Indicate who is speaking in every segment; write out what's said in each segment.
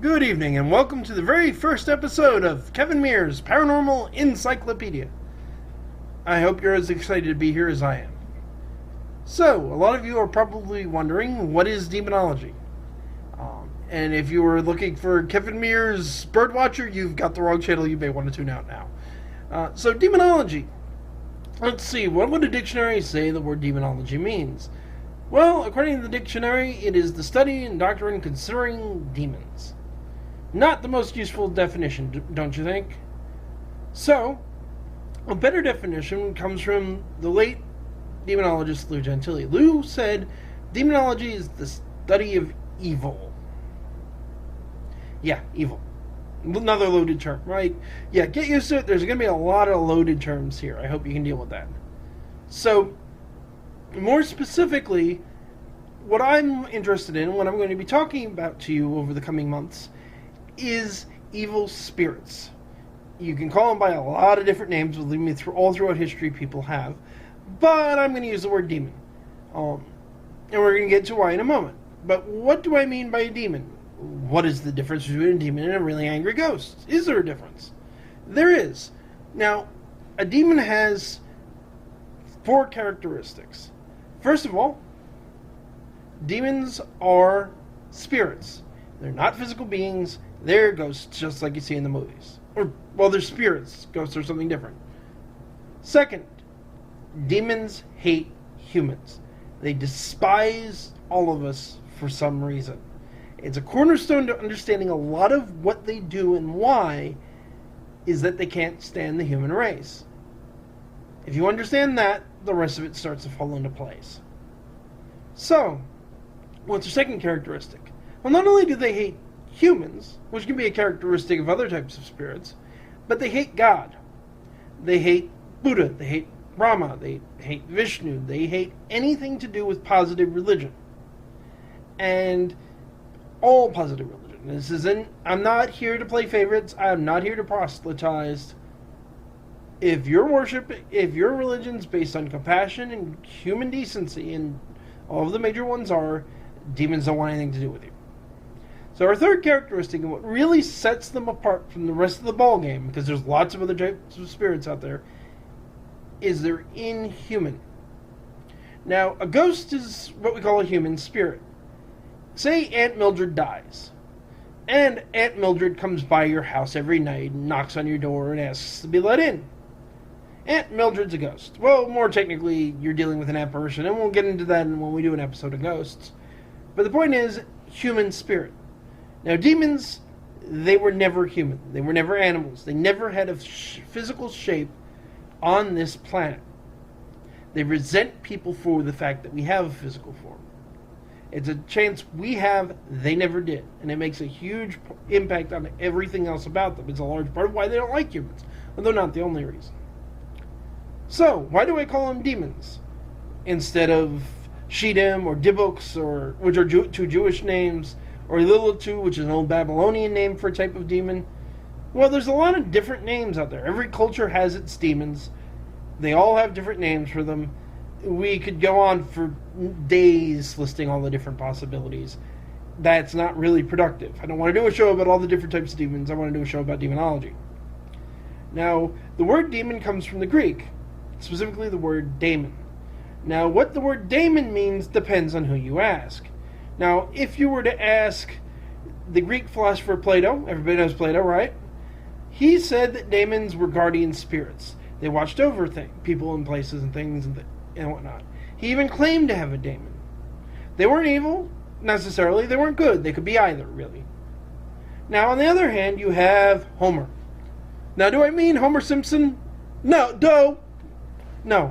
Speaker 1: Good evening, and welcome to the very first episode of Kevin Meares' Paranormal Encyclopedia. I hope you're as excited to be here as I am. So, a lot of you are probably wondering, what is demonology? And if you were looking for Kevin Meares' Birdwatcher, you've got the wrong channel. You may want to tune out now. So, demonology. Let's see, what would a dictionary say the word demonology means? Well, according to the dictionary, it is the study and doctrine concerning demons. Not the most useful definition, don't you think? So, a better definition comes from the late demonologist Lou Gentilly. Lou said, demonology is the study of evil. Yeah, evil. Another loaded term, right? Yeah, get used to it. There's going to be a lot of loaded terms here. I hope you can deal with that. So, more specifically, what I'm interested in, what I'm going to be talking about to you over the coming months, is evil spirits. You can call them by a lot of different names. Believe me, all throughout history, people have. But I'm going to use the word demon. And we're going to get to why in a moment. But what do I mean by a demon? What is the difference between a demon and a really angry ghost? Is there a difference? There is. Now, a demon has 4 characteristics. First of all, demons are spirits. They're not physical beings. They're ghosts, just like you see in the movies. Or, well, they're spirits. Ghosts are something different. Second, demons hate humans. They despise all of us for some reason. It's a cornerstone to understanding a lot of what they do and why is that they can't stand the human race. If you understand that, the rest of it starts to fall into place. So, what's their second characteristic? Well, not only do they hate humans, which can be a characteristic of other types of spirits, but they hate God. They hate Buddha. They hate Brahma. They hate Vishnu. They hate anything to do with positive religion. And all positive religion. This isn't, I'm not here to play favorites. I'm not here to proselytize. If your religion's based on compassion and human decency, and all of the major ones are, demons don't want anything to do with you. So our third characteristic, and what really sets them apart from the rest of the ball game, because there's lots of other types of spirits out there, is they're inhuman. Now, a ghost is what we call a human spirit. Say Aunt Mildred dies, and Aunt Mildred comes by your house every night and knocks on your door and asks to be let in. Aunt Mildred's a ghost. Well, more technically, you're dealing with an apparition, and we'll get into that when we do an episode of ghosts. But the point is, human spirit. Now, demons, they were never human. They were never animals. They never had a physical shape on this planet. They resent people for the fact that we have a physical form. It's a chance we have, they never did. And it makes a huge impact on everything else about them. It's a large part of why they don't like humans. Although not the only reason. So, why do I call them demons? Instead of Shedem or Dibuks, which are 2 Jewish names, or Lilitu, which is an old Babylonian name for a type of demon. Well, there's a lot of different names out there. Every culture has its demons. They all have different names for them. We could go on for days listing all the different possibilities. That's not really productive. I don't want to do a show about all the different types of demons. I want to do a show about demonology. Now, the word demon comes from the Greek, specifically the word daemon. Now, what the word daemon means depends on who you ask. Now, if you were to ask the Greek philosopher Plato, everybody knows Plato, right? He said that daemons were guardian spirits. They watched over people and places and things and whatnot. He even claimed to have a daemon. They weren't evil, necessarily. They weren't good. They could be either, really. Now, on the other hand, you have Homer. Now, do I mean Homer Simpson? No,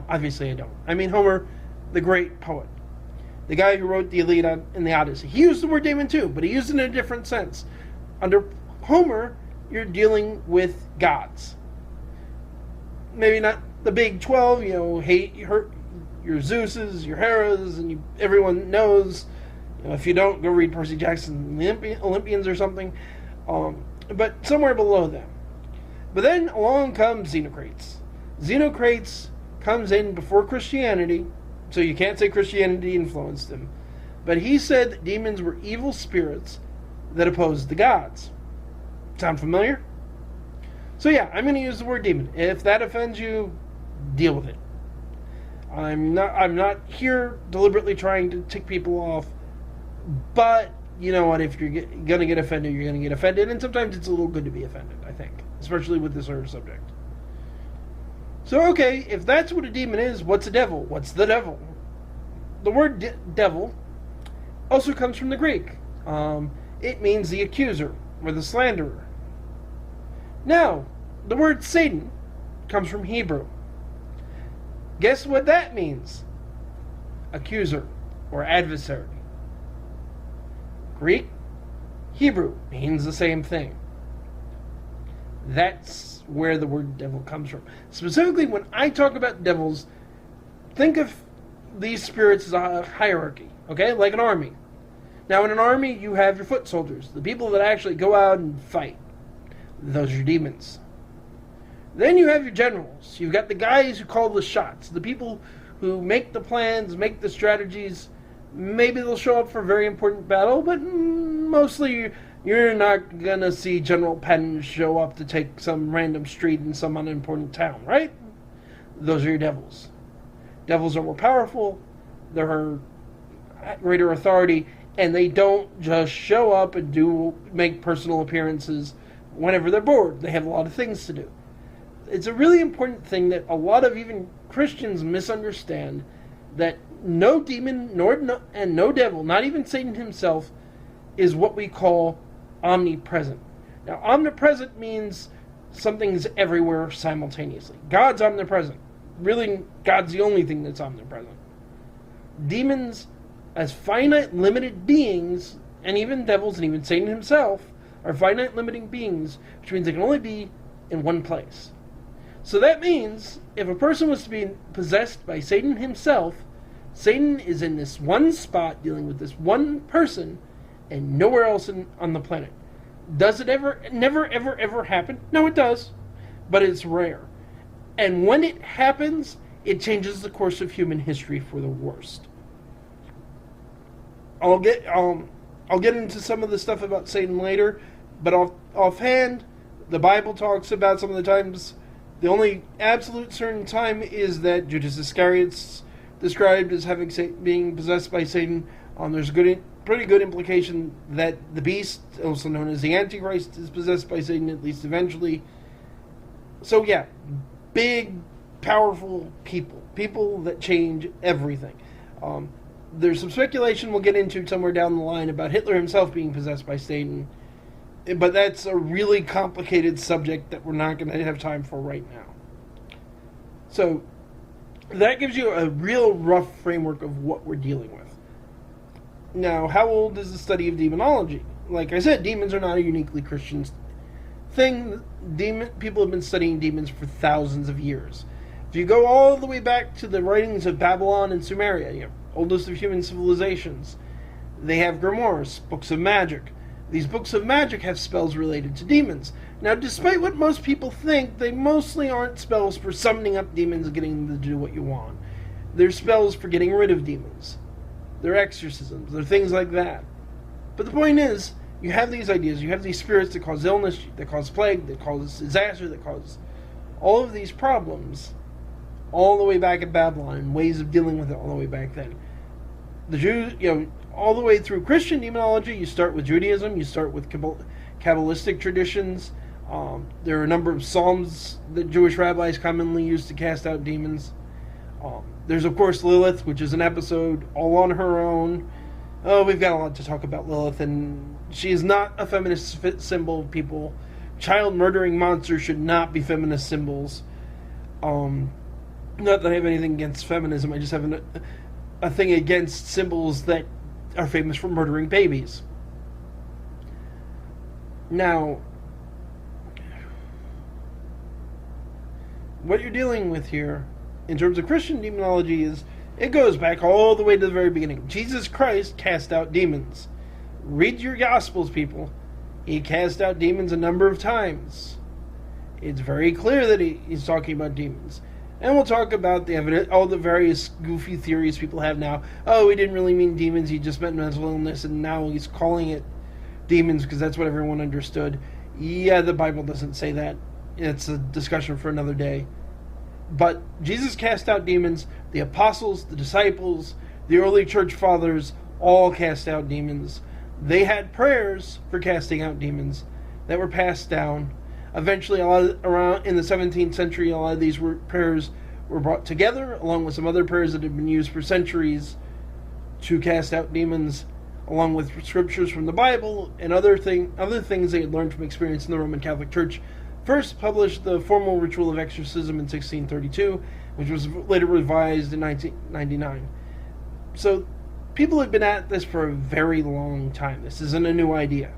Speaker 1: obviously I don't. I mean Homer, the great poet. The guy who wrote the Iliad and the Odyssey. He used the word daemon too, but he used it in a different sense. Under Homer, you're dealing with gods. Maybe not the big 12, hate your Zeuses, your Heras, and everyone knows. If you don't, go read Percy Jackson's Olympians or something. But somewhere below them. But then along comes Xenocrates. Xenocrates comes in before Christianity, so you can't say Christianity influenced him. But he said that demons were evil spirits that oppose the gods. Sound familiar? So yeah, I'm going to use the word demon. If that offends you, deal with it. I'm not here deliberately trying to tick people off, but you know what, if you're going to get offended, you're going to get offended, and sometimes it's a little good to be offended, I think, especially with this sort of subject. So okay, if that's what a demon is, what's a devil? What's the devil? The word devil also comes from the Greek. It means the accuser or the slanderer. Now, the word Satan comes from Hebrew. Guess what that means? Accuser or adversary. Greek, Hebrew means the same thing. That's where the word devil comes from. Specifically, when I talk about devils, think of these spirits as a hierarchy, okay? Like an army. Now, in an army, you have your foot soldiers, the people that actually go out and fight. Those are your demons. Then you have your generals. You've got the guys who call the shots, the people who make the plans, make the strategies. Maybe they'll show up for a very important battle, but mostly you're not going to see General Patton show up to take some random street in some unimportant town, right? Those are your devils. Devils are more powerful, they're greater authority, and they don't just show up and make personal appearances whenever they're bored. They have a lot of things to do. It's a really important thing that a lot of even Christians misunderstand, that no demon and no devil, not even Satan himself, is what we call omnipresent. Now, omnipresent means something's everywhere simultaneously. God's omnipresent. Really, God's the only thing that's omnipresent. Demons, as finite, limited beings, and even devils and even Satan himself, are finite, limiting beings, which means they can only be in one place. So that means, if a person was to be possessed by Satan himself, Satan is in this one spot dealing with this one person and nowhere else on the planet. Does it never happen? No, it does. But it's rare. And when it happens, it changes the course of human history for the worst. I'll get into some of the stuff about Satan later, but offhand, the Bible talks about some of the times. The only absolute certain time is that Judas Iscariot's described as being possessed by Satan. There's pretty good implication that the beast, also known as the Antichrist, is possessed by Satan, at least eventually. So yeah, big, powerful people that change everything. There's some speculation we'll get into somewhere down the line about Hitler himself being possessed by Satan, but that's a really complicated subject that we're not going to have time for right now. So that gives you a real rough framework of what we're dealing with. Now, how old is the study of demonology? Like I said, demons are not a uniquely Christian thing. People have been studying demons for thousands of years. If you go all the way back to the writings of Babylon and Sumeria, oldest of human civilizations, they have grimoires, books of magic. These books of magic have spells related to demons. Now, despite what most people think, they mostly aren't spells for summoning up demons and getting them to do what you want. They're spells for getting rid of demons. They're exorcisms. They're things like that. But the point is, you have these ideas. You have these spirits that cause illness, that cause plague, that cause disaster, that cause all of these problems all the way back in Babylon, and ways of dealing with it all the way back then. The Jews, all the way through Christian demonology, you start with Judaism, you start with Kabbalistic traditions. There are a number of psalms that Jewish rabbis commonly use to cast out demons. There's, of course, Lilith, which is an episode all on her own. Oh, we've got a lot to talk about Lilith, and she is not a feminist symbol, people. Child-murdering monsters should not be feminist symbols. Not that I have anything against feminism, I just have a thing against symbols that are famous for murdering babies. Now, what you're dealing with here, in terms of Christian demonology, is it goes back all the way to the very beginning. Jesus Christ cast out demons. Read your Gospels, people. He cast out demons a number of times. It's very clear that he's talking about demons. And we'll talk about the evidence, all the various goofy theories people have now. Oh, he didn't really mean demons, he just meant mental illness, and now he's calling it demons because that's what everyone understood. Yeah, the Bible doesn't say that. It's a discussion for another day. But Jesus cast out demons. The apostles, the disciples, the early church fathers all cast out demons. They had prayers for casting out demons that were passed down. Eventually, around in the 17th century, a lot of these prayers were brought together, along with some other prayers that had been used for centuries to cast out demons, along with scriptures from the Bible and other things they had learned from experience in the Roman Catholic Church. First published the formal ritual of exorcism in 1632, which was later revised in 1999. So, people have been at this for a very long time. This isn't a new idea.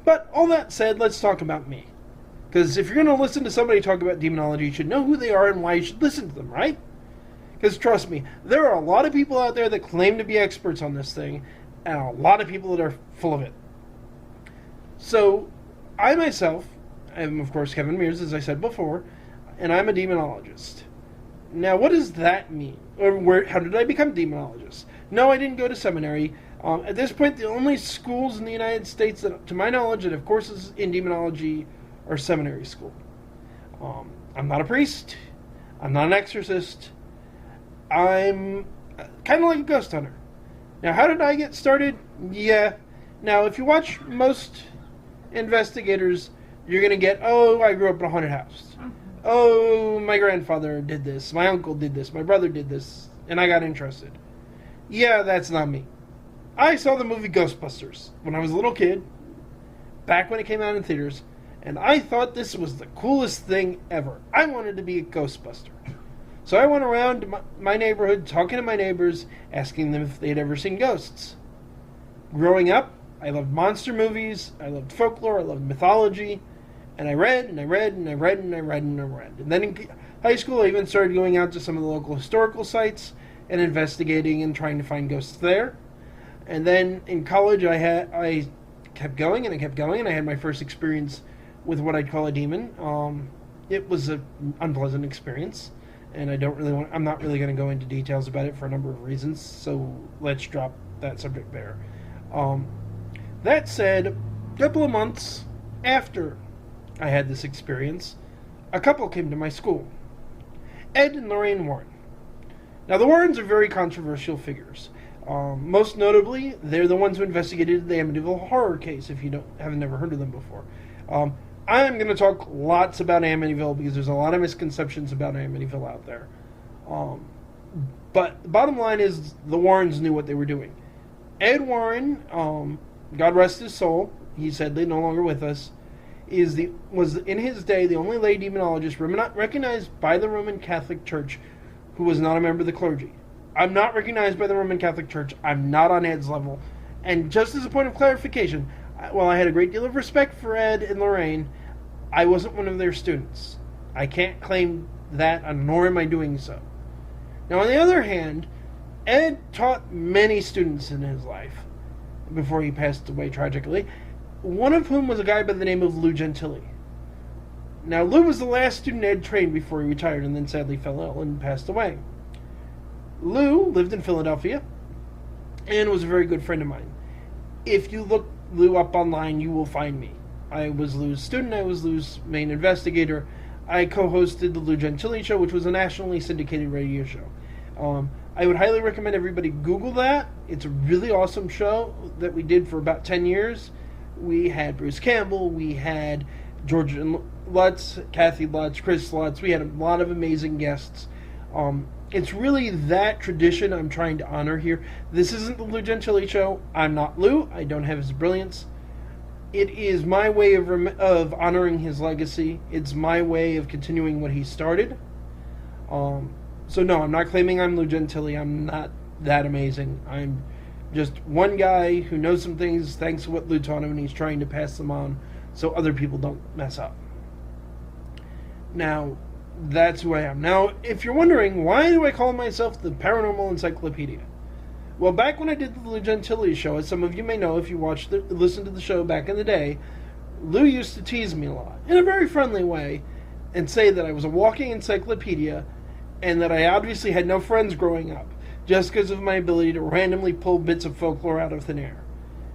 Speaker 1: But all that said, let's talk about me. Because if you're going to listen to somebody talk about demonology, you should know who they are and why you should listen to them, right? Because trust me, there are a lot of people out there that claim to be experts on this thing, and a lot of people that are full of it. So, I myself am, of course, Kevin Meares, as I said before, and I'm a demonologist. Now, what does that mean? Or how did I become a demonologist? No, I didn't go to seminary. At this point, the only schools in the United States that, to my knowledge, that have courses in demonology are seminary school. I'm not a priest. I'm not an exorcist. I'm kind of like a ghost hunter. Now, how did I get started? Yeah. Now, if you watch most investigators, you're going to get, oh, I grew up in a haunted house. Oh, my grandfather did this. My uncle did this. My brother did this. And I got interested. Yeah, that's not me. I saw the movie Ghostbusters when I was a little kid, back when it came out in theaters, and I thought this was the coolest thing ever. I wanted to be a Ghostbuster. So I went around my neighborhood, talking to my neighbors, asking them if they had ever seen ghosts. Growing up, I loved monster movies, I loved folklore, I loved mythology, and I read, and I read, and I read, and I read, and I read. And then in high school, I even started going out to some of the local historical sites and investigating and trying to find ghosts there. And then in college, I kept going, and I kept going, and I had my first experience with what I'd call a demon. It was an unpleasant experience, and I'm not really going to go into details about it for a number of reasons, so let's drop that subject there. That said, a couple of months after I had this experience, a couple came to my school. Ed and Lorraine Warren. Now, the Warrens are very controversial figures. Most notably, they're the ones who investigated the Amityville horror case, if you haven't never heard of them before. I'm going to talk lots about Amityville because there's a lot of misconceptions about Amityville out there. But the bottom line is the Warrens knew what they were doing. Ed Warren, God rest his soul, he's sadly no longer with us, was in his day the only lay demonologist recognized by the Roman Catholic Church who was not a member of the clergy. I'm not recognized by the Roman Catholic Church. I'm not on Ed's level. And just as a point of clarification, while I had a great deal of respect for Ed and Lorraine, I wasn't one of their students. I can't claim that, nor am I doing so. Now, on the other hand, Ed taught many students in his life before he passed away tragically, one of whom was a guy by the name of Lou Gentilly. Now, Lou was the last student Ed trained before he retired and then sadly fell ill and passed away. Lou lived in Philadelphia and was a very good friend of mine. If you look Lou up online, you will find me. I was Lou's student. I was Lou's main investigator. I co-hosted the Lou Gentilly Show, which was a nationally syndicated radio show. I would highly recommend everybody Google that. It's a really awesome show that we did for about 10 years. We had Bruce Campbell. We had George Lutz, Kathy Lutz, Chris Lutz. We had a lot of amazing guests. It's really that tradition I'm trying to honor here. This isn't the Lou Gentilly Show. I'm not Lou. I don't have his brilliance. It is my way of honoring his legacy. It's my way of continuing what he started. So no, I'm not claiming I'm Lou Gentilly. I'm not that amazing. I'm just one guy who knows some things thanks to what Lou taught him, and he's trying to pass them on so other people don't mess up. Now, that's who I am. Now, if you're wondering, why do I call myself the Paranormal Encyclopedia? Well, back when I did the Lou Gentilly Show, as some of you may know if you listened to the show back in the day, Lou used to tease me a lot, in a very friendly way, and say that I was a walking encyclopedia, and that I obviously had no friends growing up, just because of my ability to randomly pull bits of folklore out of thin air.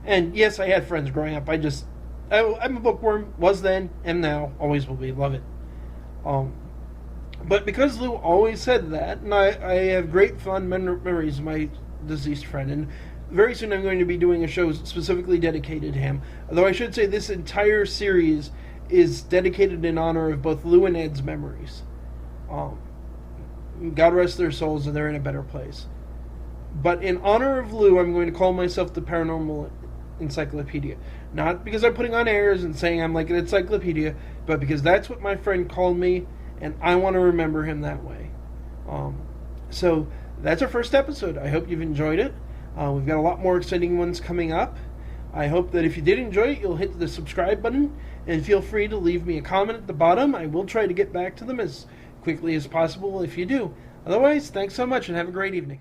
Speaker 1: And yes, I had friends growing up. I'm a bookworm. Was then, am now, always will be. Love it. Um, but because Lou always said that, and I have great fond memories of my deceased friend, and very soon I'm going to be doing a show specifically dedicated to him. Although I should say this entire series is dedicated in honor of both Lou and Ed's memories. God rest their souls, and they're in a better place. But in honor of Lou, I'm going to call myself the Paranormal Encyclopedia. Not because I'm putting on airs and saying I'm like an encyclopedia, but because that's what my friend called me, and I want to remember him that way. So that's our first episode. I hope you've enjoyed it. We've got a lot more exciting ones coming up. I hope that if you did enjoy it, you'll hit the subscribe button, and feel free to leave me a comment at the bottom. I will try to get back to them as quickly as possible if you do. Otherwise, thanks so much and have a great evening.